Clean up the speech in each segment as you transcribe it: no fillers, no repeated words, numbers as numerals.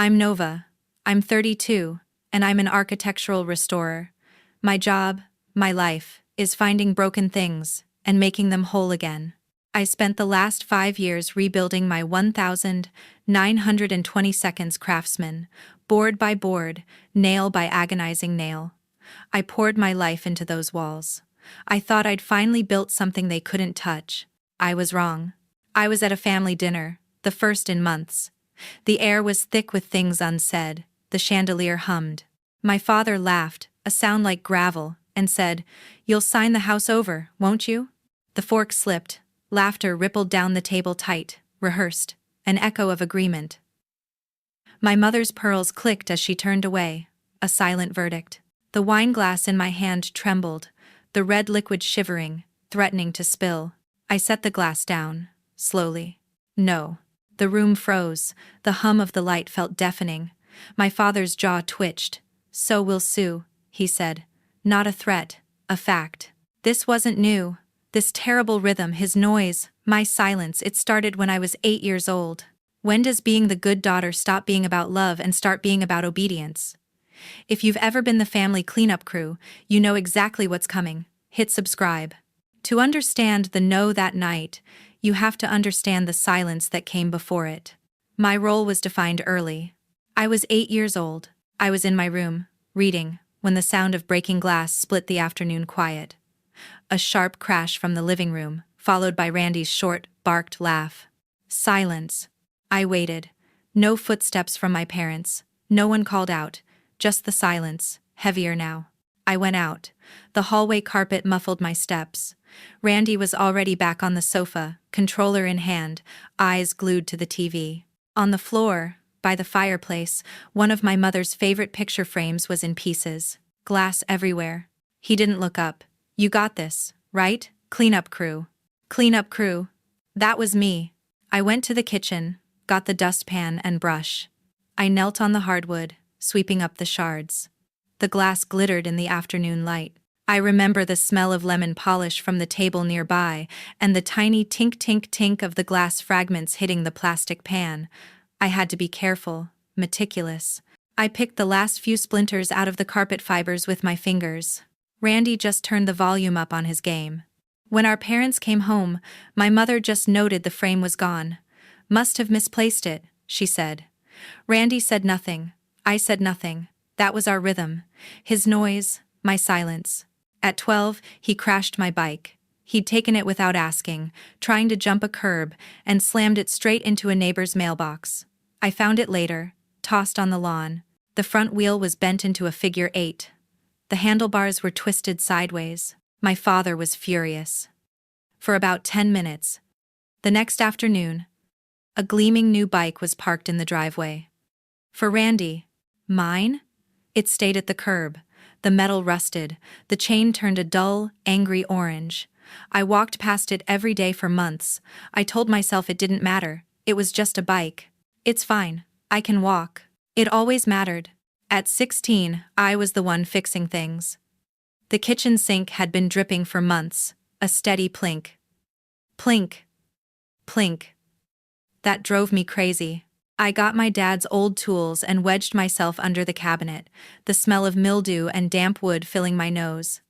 I'm Nova. I'm 32, and I'm an architectural restorer. My job, my life, is finding broken things and making them whole again. I spent the last 5 years rebuilding my 1,920 seconds craftsman, board by board, nail by agonizing nail. I poured my life into those walls. I thought I'd finally built something they couldn't touch. I was wrong. I was at a family dinner, the first in months. The air was thick with things unsaid. The chandelier hummed. My father laughed, a sound like gravel, and said, "You'll sign the house over, won't you?" The fork slipped. Laughter rippled down the table tight, rehearsed, an echo of agreement. My mother's pearls clicked as she turned away, a silent verdict. The wine glass in my hand trembled, the red liquid shivering, threatening to spill. I set the glass down, slowly. No. The room froze, the hum of the light felt deafening. My father's jaw twitched. "So we'll sue," he said. Not a threat, a fact. This wasn't new. This terrible rhythm, his noise, my silence, it started when I was 8 years old. When does being the good daughter stop being about love and start being about obedience? If you've ever been the family cleanup crew, you know exactly what's coming. Hit subscribe. To understand the no that night, you have to understand the silence that came before it. My role was defined early. I was 8 years old. I was in my room, reading, when the sound of breaking glass split the afternoon quiet. A sharp crash from the living room, followed by Randy's short, barked laugh. Silence. I waited. No footsteps from my parents. No one called out. Just the silence, heavier now. I went out. The hallway carpet muffled my steps. Randy was already back on the sofa, controller in hand, eyes glued to the TV. On the floor, by the fireplace, one of my mother's favorite picture frames was in pieces. Glass everywhere. He didn't look up. "You got this, right? Cleanup crew." Cleanup crew. That was me. I went to the kitchen, got the dustpan and brush. I knelt on the hardwood, sweeping up the shards. The glass glittered in the afternoon light. I remember the smell of lemon polish from the table nearby and the tiny tink-tink-tink of the glass fragments hitting the plastic pan. I had to be careful, meticulous. I picked the last few splinters out of the carpet fibers with my fingers. Randy just turned the volume up on his game. When our parents came home, my mother just noted the frame was gone. "Must have misplaced it," she said. Randy said nothing. I said nothing. That was our rhythm. His noise, my silence. At 12, he crashed my bike. He'd taken it without asking, trying to jump a curb, and slammed it straight into a neighbor's mailbox. I found it later, tossed on the lawn. The front wheel was bent into a figure 8. The handlebars were twisted sideways. My father was furious. For about 10 minutes. The next afternoon, a gleaming new bike was parked in the driveway. For Randy, mine? It stayed at the curb. The metal rusted. The chain turned a dull, angry orange. I walked past it every day for months. I told myself it didn't matter. It was just a bike. It's fine. I can walk. It always mattered. At 16, I was the one fixing things. The kitchen sink had been dripping for months, a steady plink. Plink. Plink. That drove me crazy. I got my dad's old tools and wedged myself under the cabinet, the smell of mildew and damp wood filling my nose.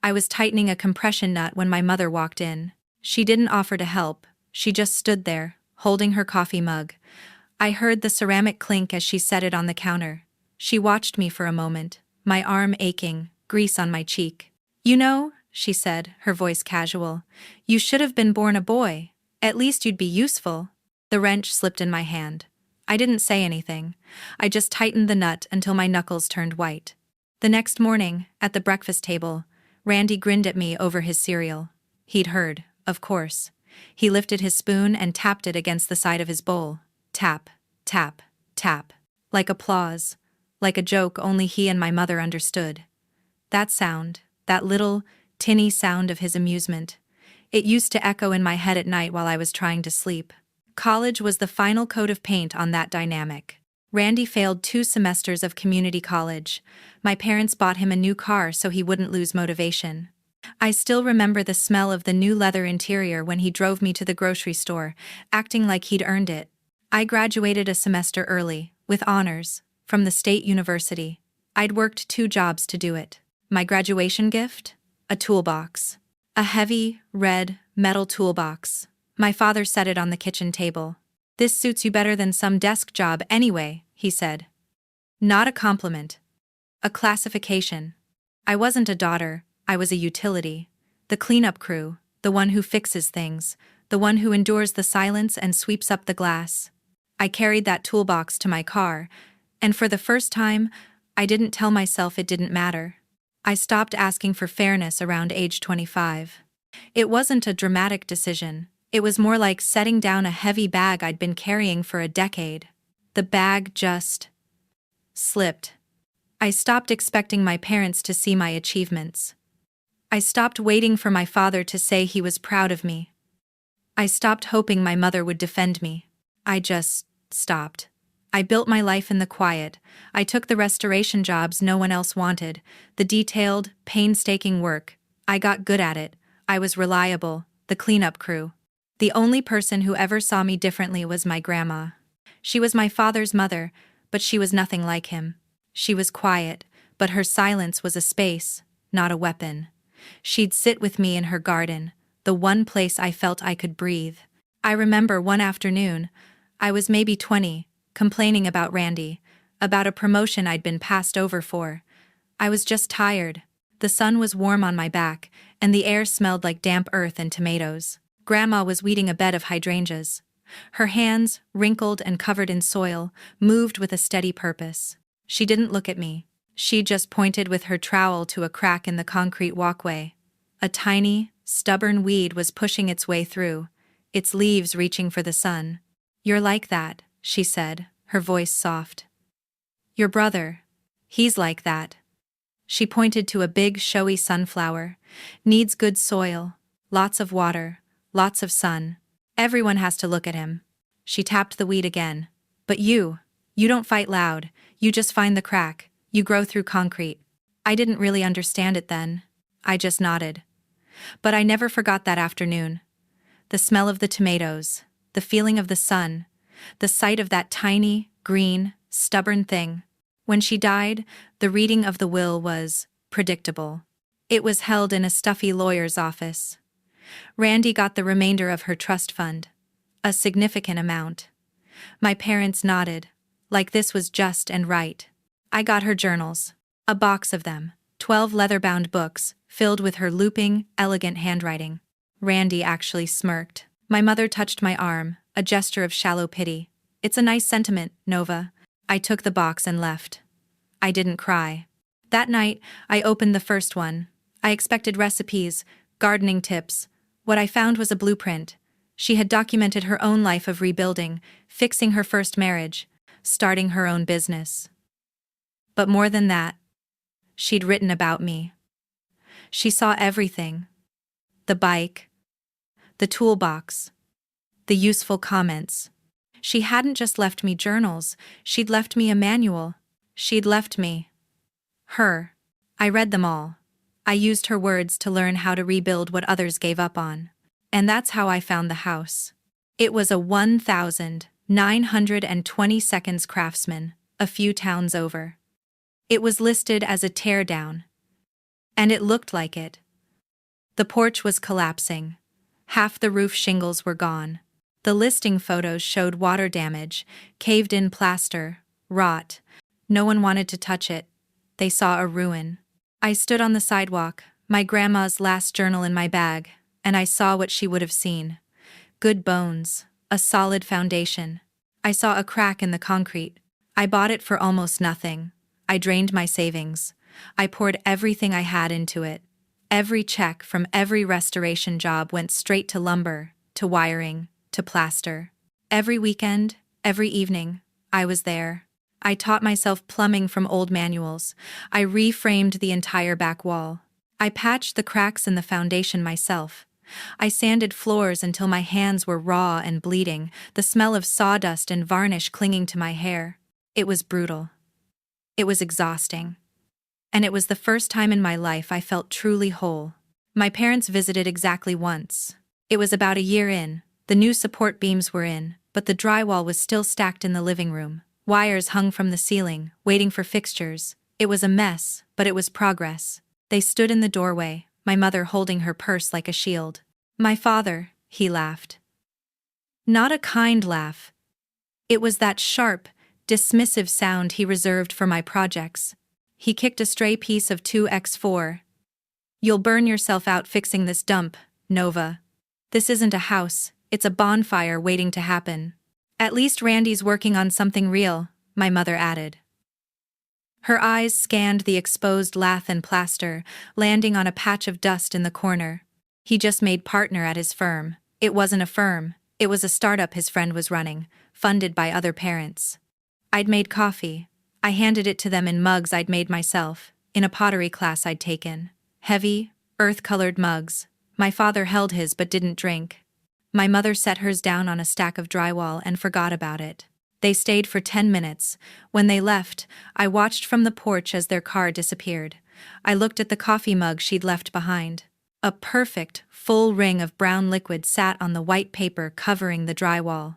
I was tightening a compression nut when my mother walked in. She didn't offer to help. She just stood there, holding her coffee mug. I heard the ceramic clink as she set it on the counter. She watched me for a moment, my arm aching, grease on my cheek. "You know," she said, her voice casual, "you should have been born a boy. At least you'd be useful." The wrench slipped in my hand. I didn't say anything. I just tightened the nut until my knuckles turned white. The next morning, at the breakfast table, Randy grinned at me over his cereal. He'd heard, of course. He lifted his spoon and tapped it against the side of his bowl. Tap, tap, tap. Like applause. Like a joke only he and my mother understood. That sound, that little, tinny sound of his amusement. It used to echo in my head at night while I was trying to sleep. College was the final coat of paint on that dynamic. Randy failed 2 semesters of community college. My parents bought him a new car so he wouldn't lose motivation. I still remember the smell of the new leather interior when he drove me to the grocery store, acting like he'd earned it. I graduated a semester early, with honors, from the state university. I'd worked 2 jobs to do it. My graduation gift? A toolbox. A heavy, red, metal toolbox. My father set it on the kitchen table. "This suits you better than some desk job anyway," he said. Not a compliment. A classification. I wasn't a daughter, I was a utility. The cleanup crew, the one who fixes things, the one who endures the silence and sweeps up the glass. I carried that toolbox to my car, and for the first time, I didn't tell myself it didn't matter. I stopped asking for fairness around age 25. It wasn't a dramatic decision. It was more like setting down a heavy bag I'd been carrying for a decade. The bag just slipped. I stopped expecting my parents to see my achievements. I stopped waiting for my father to say he was proud of me. I stopped hoping my mother would defend me. I just stopped. I built my life in the quiet. I took the restoration jobs no one else wanted, the detailed, painstaking work. I got good at it. I was reliable, the cleanup crew. The only person who ever saw me differently was my grandma. She was my father's mother, but she was nothing like him. She was quiet, but her silence was a space, not a weapon. She'd sit with me in her garden, the one place I felt I could breathe. I remember one afternoon, I was maybe 20, complaining about Randy, about a promotion I'd been passed over for. I was just tired. The sun was warm on my back, and the air smelled like damp earth and tomatoes. Grandma was weeding a bed of hydrangeas. Her hands, wrinkled and covered in soil, moved with a steady purpose. She didn't look at me. She just pointed with her trowel to a crack in the concrete walkway. A tiny, stubborn weed was pushing its way through, its leaves reaching for the sun. "You're like that," she said, her voice soft. "Your brother. He's like that." She pointed to a big, showy sunflower. "Needs good soil, lots of water, lots of sun. Everyone has to look at him." She tapped the weed again. "But you don't fight loud, you just find the crack, you grow through concrete." I didn't really understand it then. I just nodded. But I never forgot that afternoon. The smell of the tomatoes, the feeling of the sun, the sight of that tiny, green, stubborn thing. When she died, the reading of the will was predictable. It was held in a stuffy lawyer's office. Randy got the remainder of her trust fund. A significant amount. My parents nodded, like this was just and right. I got her journals. A box of them. 12 leather-bound books, filled with her looping, elegant handwriting. Randy actually smirked. My mother touched my arm, a gesture of shallow pity. "It's a nice sentiment, Nova." I took the box and left. I didn't cry. That night, I opened the first one. I expected recipes, gardening tips. What I found was a blueprint. She had documented her own life of rebuilding, fixing her first marriage, starting her own business. But more than that, she'd written about me. She saw everything. The bike, the toolbox, the useful comments. She hadn't just left me journals, she'd left me a manual. She'd left me her. I read them all. I used her words to learn how to rebuild what others gave up on. And that's how I found the house. It was a 1,920 seconds craftsman, a few towns over. It was listed as a teardown. And it looked like it. The porch was collapsing. Half the roof shingles were gone. The listing photos showed water damage, caved-in plaster, rot. No one wanted to touch it. They saw a ruin. I stood on the sidewalk, my grandma's last journal in my bag, and I saw what she would have seen. Good bones, a solid foundation. I saw a crack in the concrete. I bought it for almost nothing. I drained my savings. I poured everything I had into it. Every check from every restoration job went straight to lumber, to wiring, to plaster. Every weekend, every evening, I was there. I taught myself plumbing from old manuals. I reframed the entire back wall. I patched the cracks in the foundation myself. I sanded floors until my hands were raw and bleeding, the smell of sawdust and varnish clinging to my hair. It was brutal. It was exhausting. And it was the first time in my life I felt truly whole. My parents visited exactly once. It was about a year in. The new support beams were in, but the drywall was still stacked in the living room. Wires hung from the ceiling, waiting for fixtures. It was a mess, but it was progress. They stood in the doorway, my mother holding her purse like a shield. My father, he laughed. Not a kind laugh. It was that sharp, dismissive sound he reserved for my projects. He kicked a stray piece of 2x4. You'll burn yourself out fixing this dump, Nova. This isn't a house, it's a bonfire waiting to happen. At least Randy's working on something real, my mother added. Her eyes scanned the exposed lath and plaster, landing on a patch of dust in the corner. He just made partner at his firm. It wasn't a firm, it was a startup his friend was running, funded by other parents. I'd made coffee. I handed it to them in mugs I'd made myself, in a pottery class I'd taken. Heavy, earth-colored mugs. My father held his but didn't drink. My mother set hers down on a stack of drywall and forgot about it. They stayed for 10 minutes. When they left, I watched from the porch as their car disappeared. I looked at the coffee mug she'd left behind. A perfect, full ring of brown liquid sat on the white paper covering the drywall.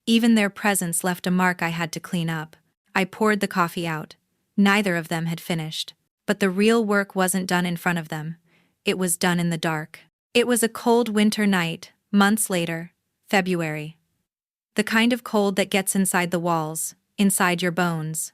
Even their presence left a mark I had to clean up. I poured the coffee out. Neither of them had finished. But the real work wasn't done in front of them. It was done in the dark. It was a cold winter night, months later, February. The kind of cold that gets inside the walls, inside your bones.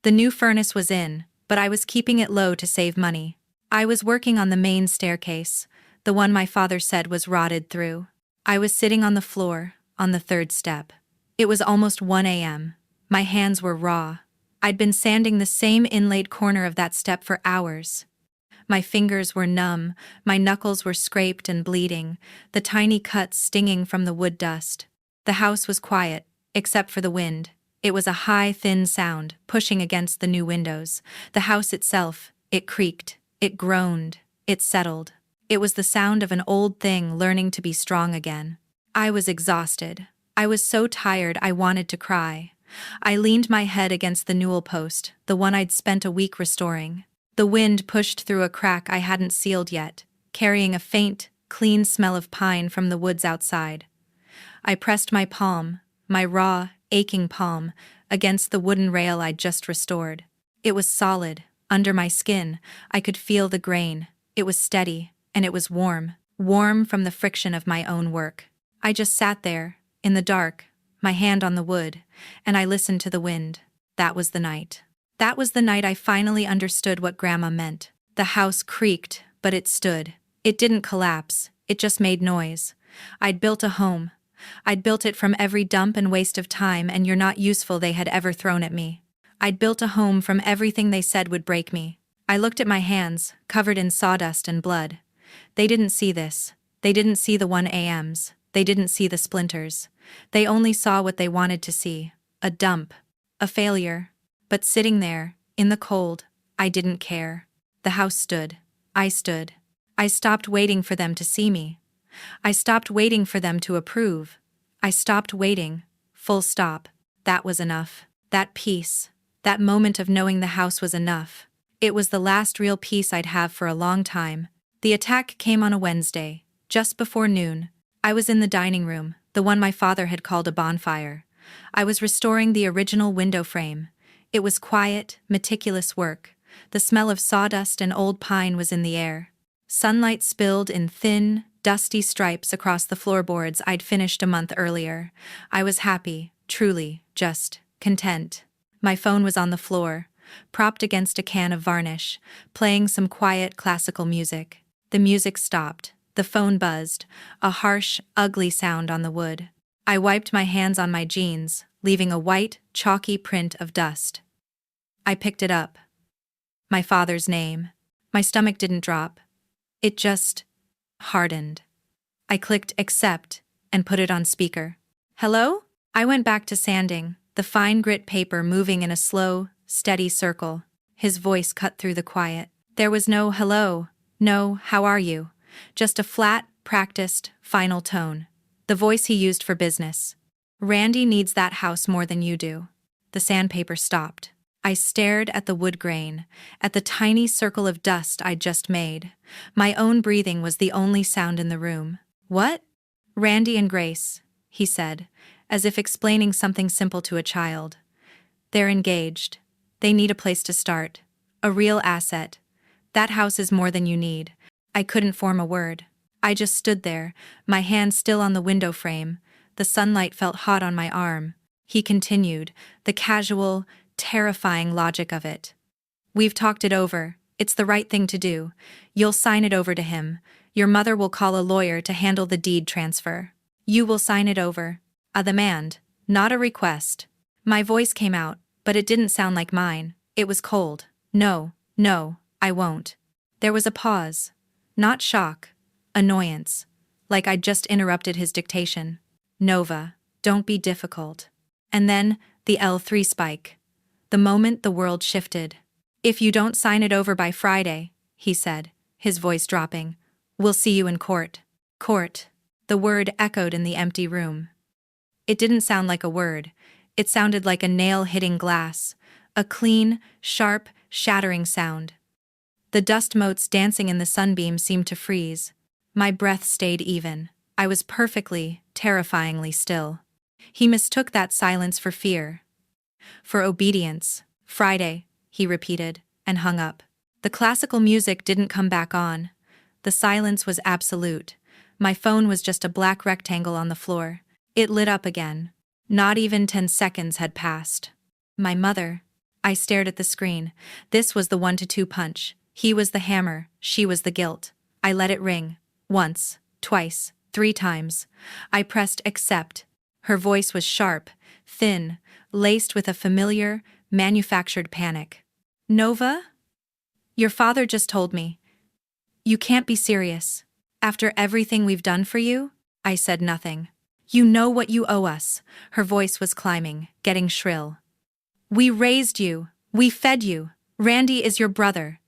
The new furnace was in, but I was keeping it low to save money. I was working on the main staircase, the one my father said was rotted through. I was sitting on the floor, on the third step. It was almost 1 a.m. My hands were raw. I'd been sanding the same inlaid corner of that step for hours. My fingers were numb, my knuckles were scraped and bleeding, the tiny cuts stinging from the wood dust. The house was quiet, except for the wind. It was a high, thin sound, pushing against the new windows. The house itself, it creaked, it groaned, it settled. It was the sound of an old thing learning to be strong again. I was exhausted. I was so tired I wanted to cry. I leaned my head against the newel post, the one I'd spent a week restoring. The wind pushed through a crack I hadn't sealed yet, carrying a faint, clean smell of pine from the woods outside. I pressed my palm, my raw, aching palm, against the wooden rail I'd just restored. It was solid, under my skin. I could feel the grain. It was steady, and it was warm, warm from the friction of my own work. I just sat there, in the dark, my hand on the wood, and I listened to the wind. That was the night. That was the night I finally understood what Grandma meant. The house creaked, but it stood. It didn't collapse, it just made noise. I'd built a home. I'd built it from every dump and waste of time and you're not useful they had ever thrown at me. I'd built a home from everything they said would break me. I looked at my hands, covered in sawdust and blood. They didn't see this. They didn't see the 1 a.m.s. They didn't see the splinters. They only saw what they wanted to see. A dump. A failure. But sitting there, in the cold, I didn't care. The house stood. I stood. I stopped waiting for them to see me. I stopped waiting for them to approve. I stopped waiting. Full stop. That was enough. That peace. That moment of knowing the house was enough. It was the last real peace I'd have for a long time. The attack came on a Wednesday, just before noon. I was in the dining room, the one my father had called a bonfire. I was restoring the original window frame. It was quiet, meticulous work. The smell of sawdust and old pine was in the air. Sunlight spilled in thin, dusty stripes across the floorboards I'd finished a month earlier. I was happy, truly, just content. My phone was on the floor, propped against a can of varnish, playing some quiet classical music. The music stopped. The phone buzzed, a harsh, ugly sound on the wood. I wiped my hands on my jeans, leaving a white, chalky print of dust. I picked it up. My father's name. My stomach didn't drop. It just hardened. I clicked accept and put it on speaker. Hello? I went back to sanding, the fine grit paper moving in a slow, steady circle. His voice cut through the quiet. There was no hello, no how are you. Just a flat, practiced, final tone. The voice he used for business. Randy needs that house more than you do. The sandpaper stopped. I stared at the wood grain, at the tiny circle of dust I'd just made. My own breathing was the only sound in the room. What? Randy and Grace, he said, as if explaining something simple to a child. They're engaged. They need a place to start. A real asset. That house is more than you need. I couldn't form a word. I just stood there, my hand still on the window frame. The sunlight felt hot on my arm. He continued, the casual, terrifying logic of it. We've talked it over. It's the right thing to do. You'll sign it over to him. Your mother will call a lawyer to handle the deed transfer. You will sign it over. A demand, not a request. My voice came out, but it didn't sound like mine. It was cold. No, I won't. There was a pause. Not shock. Annoyance. Like I'd just interrupted his dictation. Nova, don't be difficult. And then, the L3 spike. The moment the world shifted. If you don't sign it over by Friday, he said, his voice dropping, we'll see you in court. Court. The word echoed in the empty room. It didn't sound like a word. It sounded like a nail hitting glass. A clean, sharp, shattering sound. The dust motes dancing in the sunbeam seemed to freeze. My breath stayed even. I was perfectly, terrifyingly still. He mistook that silence for fear. For obedience. Friday, he repeated, and hung up. The classical music didn't come back on. The silence was absolute. My phone was just a black rectangle on the floor. It lit up again. Not even 10 seconds had passed. My mother. I stared at the screen. This was the 1-2 punch. He was the hammer, she was the guilt. I let it ring. Once, twice, 3 times. I pressed accept. Her voice was sharp, thin, laced with a familiar, manufactured panic. Nova? Your father just told me. You can't be serious. After everything we've done for you? I said nothing. You know what you owe us. Her voice was climbing, getting shrill. We raised you. We fed you. Randy is your brother.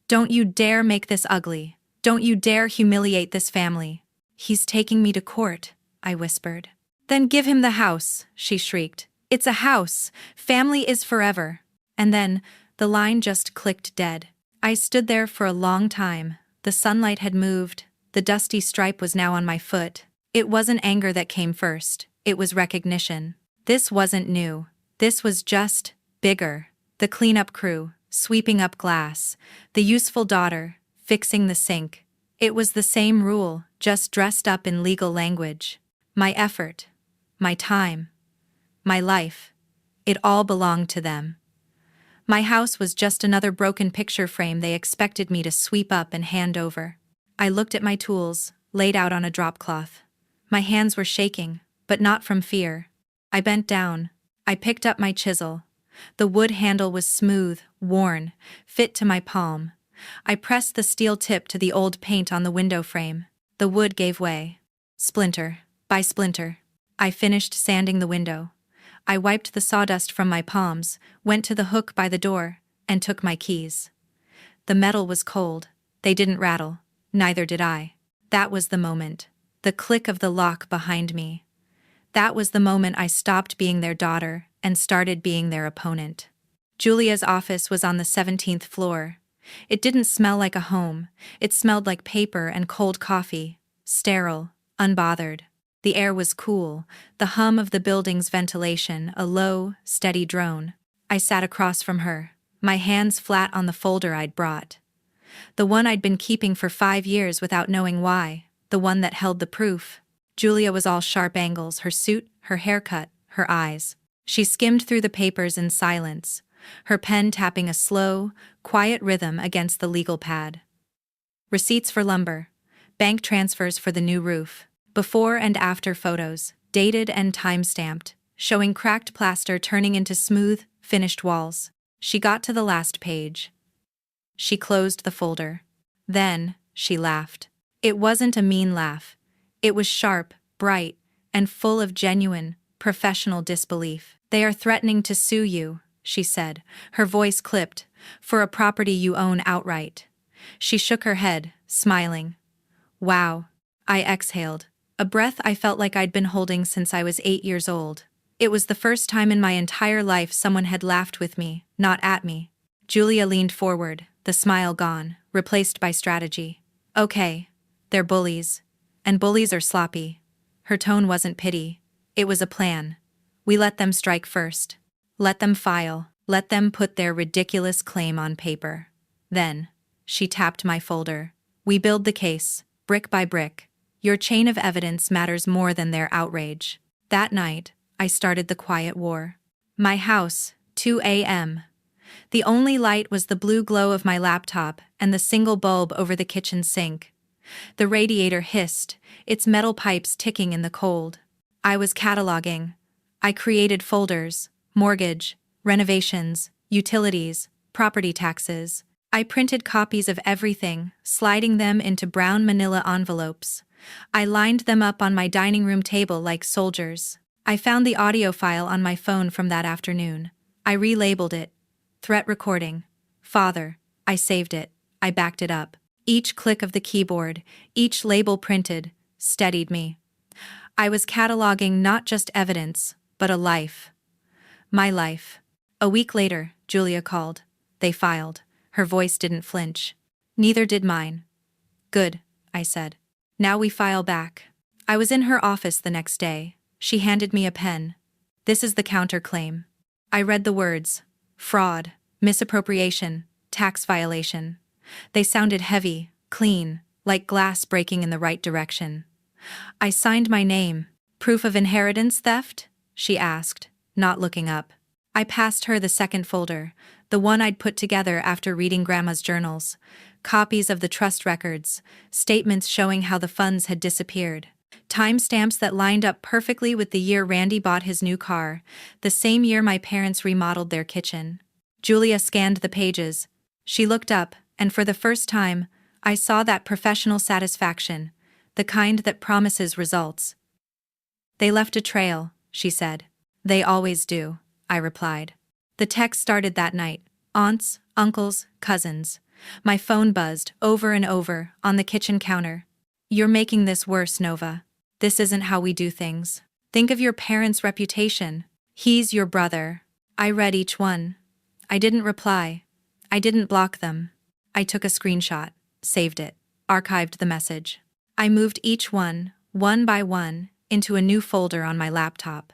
Don't you dare make this ugly. Don't you dare humiliate this family. He's taking me to court, I whispered. Then give him the house, she shrieked. It's a house. Family is forever. And then, the line just clicked dead. I stood there for a long time. The sunlight had moved. The dusty stripe was now on my foot. It wasn't anger that came first. It was recognition. This wasn't new. This was just bigger. The cleanup crew, sweeping up glass. The useful daughter, fixing the sink. It was the same rule, just dressed up in legal language. My effort, my time, my life. It all belonged to them. My house was just another broken picture frame they expected me to sweep up and hand over. I looked at my tools, laid out on a drop cloth. My hands were shaking, but not from fear. I bent down. I picked up my chisel. The wood handle was smooth, worn, fit to my palm. I pressed the steel tip to the old paint on the window frame. The wood gave way. Splinter by splinter. I finished sanding the window. I wiped the sawdust from my palms, went to the hook by the door, and took my keys. The metal was cold. They didn't rattle. Neither did I. That was the moment. The click of the lock behind me. That was the moment I stopped being their daughter and started being their opponent. Julia's office was on the 17th floor. It didn't smell like a home. It smelled like paper and cold coffee, sterile, unbothered. The air was cool, the hum of the building's ventilation, a low, steady drone. I sat across from her, my hands flat on the folder I'd brought. The one I'd been keeping for 5 years without knowing why, the one that held the proof. Julia was all sharp angles, her suit, her haircut, her eyes. She skimmed through the papers in silence, her pen tapping a slow, quiet rhythm against the legal pad. Receipts for lumber, bank transfers for the new roof, before and after photos, dated and time-stamped, showing cracked plaster turning into smooth, finished walls. She got to the last page. She closed the folder. Then, she laughed. It wasn't a mean laugh. It was sharp, bright, and full of genuine, professional disbelief. They are threatening to sue you, she said, her voice clipped, for a property you own outright. She shook her head, smiling. Wow. I exhaled. A breath I felt like I'd been holding since I was 8 years old. It was the first time in my entire life someone had laughed with me, not at me. Julia leaned forward, the smile gone, replaced by strategy. Okay. They're bullies. And bullies are sloppy. Her tone wasn't pity. It was a plan. We let them strike first. Let them file. Let them put their ridiculous claim on paper. Then, she tapped my folder. We build the case, brick by brick. Your chain of evidence matters more than their outrage. That night, I started the quiet war. My house, 2 a.m. The only light was the blue glow of my laptop and the single bulb over the kitchen sink. The radiator hissed, its metal pipes ticking in the cold. I was cataloging. I created folders: mortgage, renovations, utilities, property taxes. I printed copies of everything, sliding them into brown manila envelopes. I lined them up on my dining room table like soldiers. I found the audio file on my phone from that afternoon. I relabeled it. Threat recording. Father. I saved it. I backed it up. Each click of the keyboard, each label printed, steadied me. I was cataloging not just evidence, but a life. My life. A week later, Julia called. They filed. Her voice didn't flinch. Neither did mine. Good, I said. Now we file back. I was in her office the next day. She handed me a pen. This is the counterclaim. I read the words: fraud, misappropriation, tax violation. They sounded heavy, clean, like glass breaking in the right direction. I signed my name. Proof of inheritance theft? She asked, not looking up. I passed her the second folder, the one I'd put together after reading Grandma's journals. Copies of the trust records, statements showing how the funds had disappeared. Timestamps that lined up perfectly with the year Randy bought his new car, the same year my parents remodeled their kitchen. Julia scanned the pages. She looked up, and for the first time, I saw that professional satisfaction, the kind that promises results. They left a trail, she said. They always do, I replied. The text started that night. Aunts, uncles, cousins. My phone buzzed, over and over, on the kitchen counter. You're making this worse, Nova. This isn't how we do things. Think of your parents' reputation. He's your brother. I read each one. I didn't reply. I didn't block them. I took a screenshot, saved it, archived the message. I moved each one by one, into a new folder on my laptop.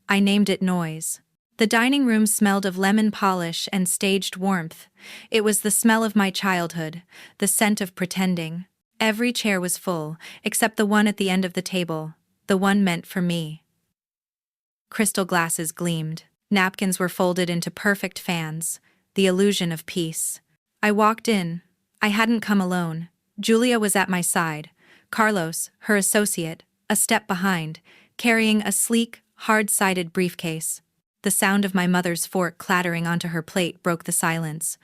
I named it Noise. The dining room smelled of lemon polish and staged warmth. It was the smell of my childhood, the scent of pretending. Every chair was full, except the one at the end of the table, the one meant for me. Crystal glasses gleamed. Napkins were folded into perfect fans, the illusion of peace. I walked in. I hadn't come alone. Julia was at my side. Carlos, her associate, a step behind, carrying a sleek, hard-sided briefcase. The sound of my mother's fork clattering onto her plate broke the silence.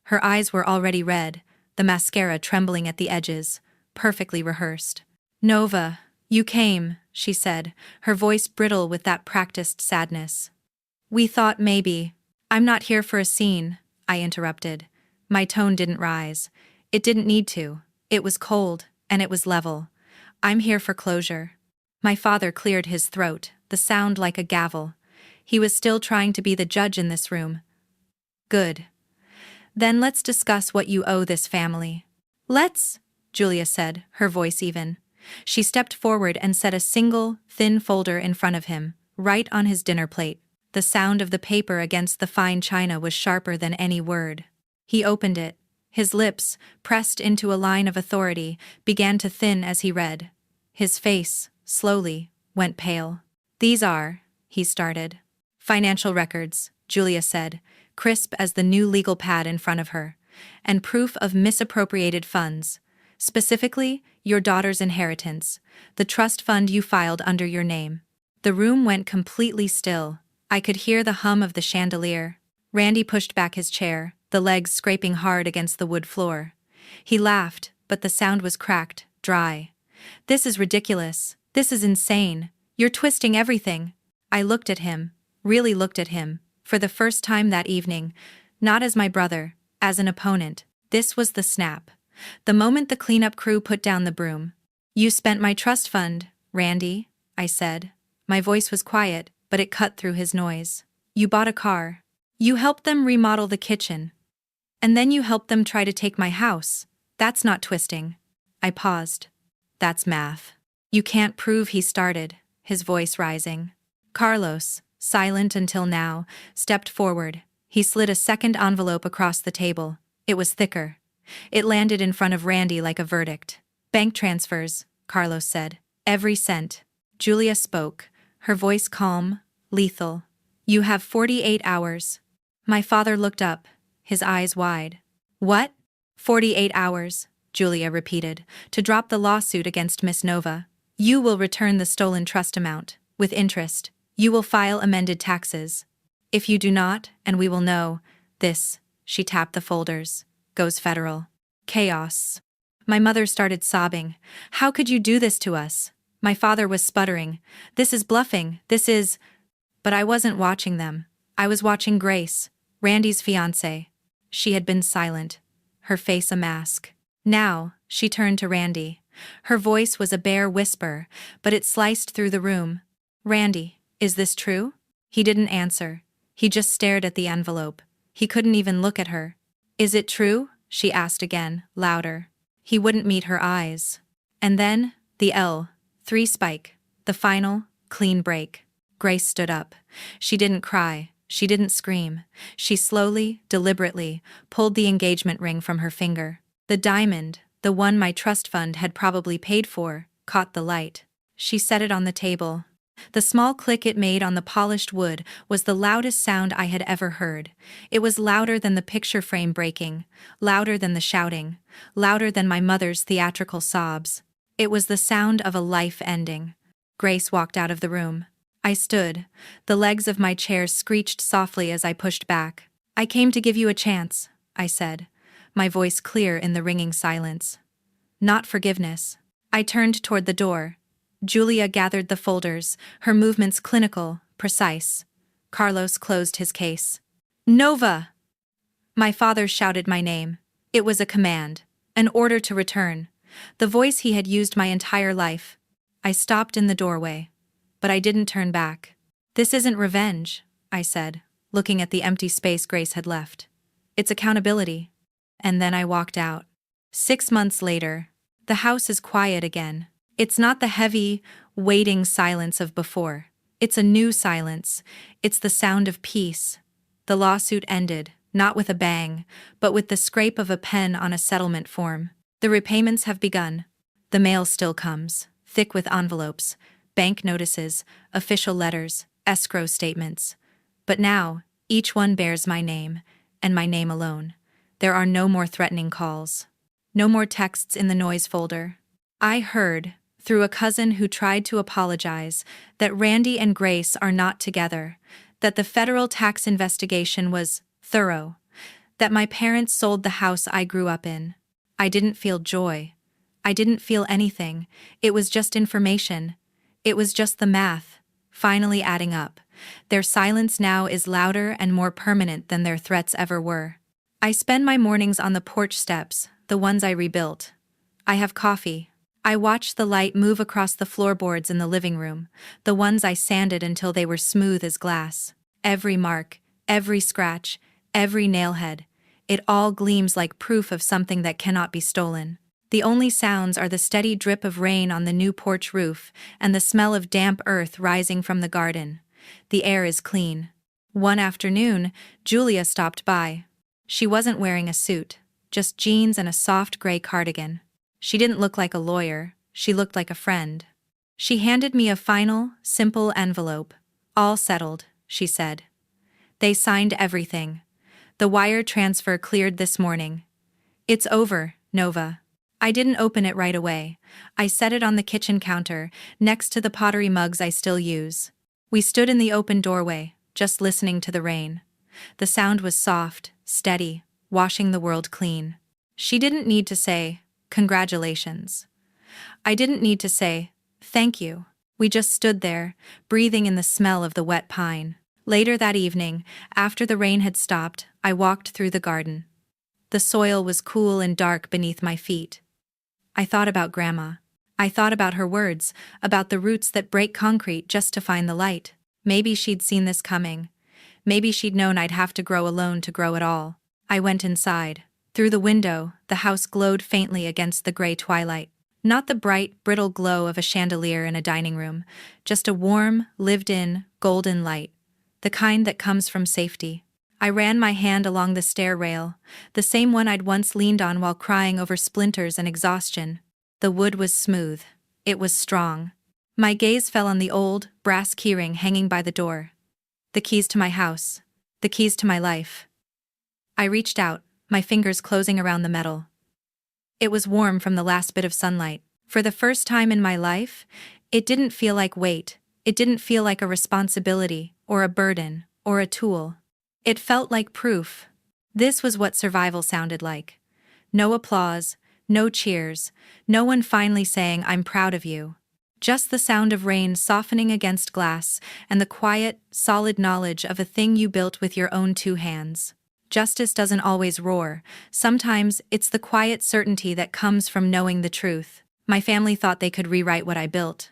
Her eyes were already red, the mascara trembling at the edges, perfectly rehearsed. Nova, you came, she said, her voice brittle with that practiced sadness. We thought maybe. I'm not here for a scene, I interrupted. My tone didn't rise. It didn't need to. It was cold, and it was level. I'm here for closure. My father cleared his throat, the sound like a gavel. He was still trying to be the judge in this room. Good. Then let's discuss what you owe this family. Let's, Julia said, her voice even. She stepped forward and set a single, thin folder in front of him, right on his dinner plate. The sound of the paper against the fine china was sharper than any word. He opened it. His lips, pressed into a line of authority, began to thin as he read. His face, slowly, went pale. These are, he started. Financial records, Julia said, crisp as the new legal pad in front of her, and proof of misappropriated funds. Specifically, your daughter's inheritance, the trust fund you filed under your name. The room went completely still. I could hear the hum of the chandelier. Randy pushed back his chair, the legs scraping hard against the wood floor. He laughed, but the sound was cracked, dry. This is ridiculous. This is insane. You're twisting everything. I looked at him, really looked at him, for the first time that evening, not as my brother, as an opponent. This was the snap. The moment the cleanup crew put down the broom. You spent my trust fund, Randy, I said. My voice was quiet, but it cut through his noise. You bought a car. You helped them remodel the kitchen. And then you helped them try to take my house. That's not twisting. I paused. That's math. You can't prove he started, his voice rising. Carlos, silent until now, stepped forward. He slid a second envelope across the table. It was thicker. It landed in front of Randy like a verdict. "Bank transfers," Carlos said. "Every cent." Julia spoke, her voice calm, lethal. "You have 48 hours." My father looked up, his eyes wide. "What?" 48 hours, Julia repeated, "to drop the lawsuit against Miss Nova. You will return the stolen trust amount, with interest. You will file amended taxes. If you do not, and we will know, this," she tapped the folders, "goes federal." Chaos. My mother started sobbing. "How could you do this to us?" My father was sputtering. "This is bluffing, this is—" But I wasn't watching them. I was watching Grace, Randy's fiancée. She had been silent, her face a mask. Now, she turned to Randy. Her voice was a bare whisper, but it sliced through the room. "Randy, is this true?" He didn't answer. He just stared at the envelope. He couldn't even look at her. "Is it true?" she asked again, louder. He wouldn't meet her eyes. And then, the L3 spike, the final, clean break. Grace stood up. She didn't cry. She didn't scream. She slowly, deliberately, pulled the engagement ring from her finger. The diamond, the one my trust fund had probably paid for, caught the light. She set it on the table. The small click it made on the polished wood was the loudest sound I had ever heard. It was louder than the picture frame breaking, louder than the shouting, louder than my mother's theatrical sobs. It was the sound of a life ending. Grace walked out of the room. I stood. The legs of my chair screeched softly as I pushed back. "I came to give you a chance," I said, my voice clear in the ringing silence. "Not forgiveness." I turned toward the door. Julia gathered the folders, her movements clinical, precise. Carlos closed his case. "Nova!" My father shouted my name. It was a command, an order to return, the voice he had used my entire life. I stopped in the doorway, but I didn't turn back. "This isn't revenge," I said, looking at the empty space Grace had left. "It's accountability." And then I walked out. 6 months later, the house is quiet again. It's not the heavy, waiting silence of before. It's a new silence. It's the sound of peace. The lawsuit ended, not with a bang, but with the scrape of a pen on a settlement form. The repayments have begun. The mail still comes, thick with envelopes, bank notices, official letters, escrow statements. But now, each one bears my name, and my name alone. There are no more threatening calls. No more texts in the noise folder. I heard, through a cousin who tried to apologize, that Randy and Grace are not together, that the federal tax investigation was thorough, that my parents sold the house I grew up in. I didn't feel joy. I didn't feel anything. It was just information. It was just the math, finally adding up. Their silence now is louder and more permanent than their threats ever were. I spend my mornings on the porch steps, the ones I rebuilt. I have coffee. I watch the light move across the floorboards in the living room, the ones I sanded until they were smooth as glass. Every mark, every scratch, every nailhead, it all gleams like proof of something that cannot be stolen. The only sounds are the steady drip of rain on the new porch roof and the smell of damp earth rising from the garden. The air is clean. One afternoon, Julia stopped by. She wasn't wearing a suit, just jeans and a soft gray cardigan. She didn't look like a lawyer, she looked like a friend. She handed me a final, simple envelope. "All settled," she said. "They signed everything. The wire transfer cleared this morning. It's over, Nova." I didn't open it right away. I set it on the kitchen counter, next to the pottery mugs I still use. We stood in the open doorway, just listening to the rain. The sound was soft, steady, washing the world clean. She didn't need to say, "Congratulations." I didn't need to say, "Thank you." We just stood there, breathing in the smell of the wet pine. Later that evening, after the rain had stopped, I walked through the garden. The soil was cool and dark beneath my feet. I thought about Grandma. I thought about her words, about the roots that break concrete just to find the light. Maybe she'd seen this coming. Maybe she'd known I'd have to grow alone to grow at all. I went inside. Through the window, the house glowed faintly against the gray twilight. Not the bright, brittle glow of a chandelier in a dining room, just a warm, lived-in, golden light. the kind that comes from safety. I ran my hand along the stair rail, the same one I'd once leaned on while crying over splinters and exhaustion. The wood was smooth. It was strong. My gaze fell on the old, brass keyring hanging by the door. The keys to my house. The keys to my life. I reached out, my fingers closing around the metal. It was warm from the last bit of sunlight. For the first time in my life, it didn't feel like weight. It didn't feel like a responsibility, or a burden, or a tool. It felt like proof. This was what survival sounded like. No applause, no cheers, no one finally saying, "I'm proud of you." Just the sound of rain softening against glass, and the quiet, solid knowledge of a thing you built with your own two hands. Justice doesn't always roar. Sometimes it's the quiet certainty that comes from knowing the truth. My family thought they could rewrite what I built.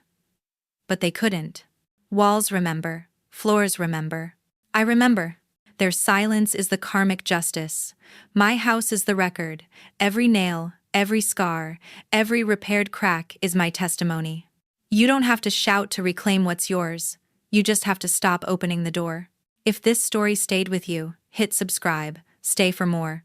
But they couldn't. Walls remember. Floors remember. I remember. Their silence is the karmic justice. My house is the record. Every nail, every scar, every repaired crack is my testimony. You don't have to shout to reclaim what's yours. You just have to stop opening the door. If this story stayed with you, hit subscribe. Stay for more.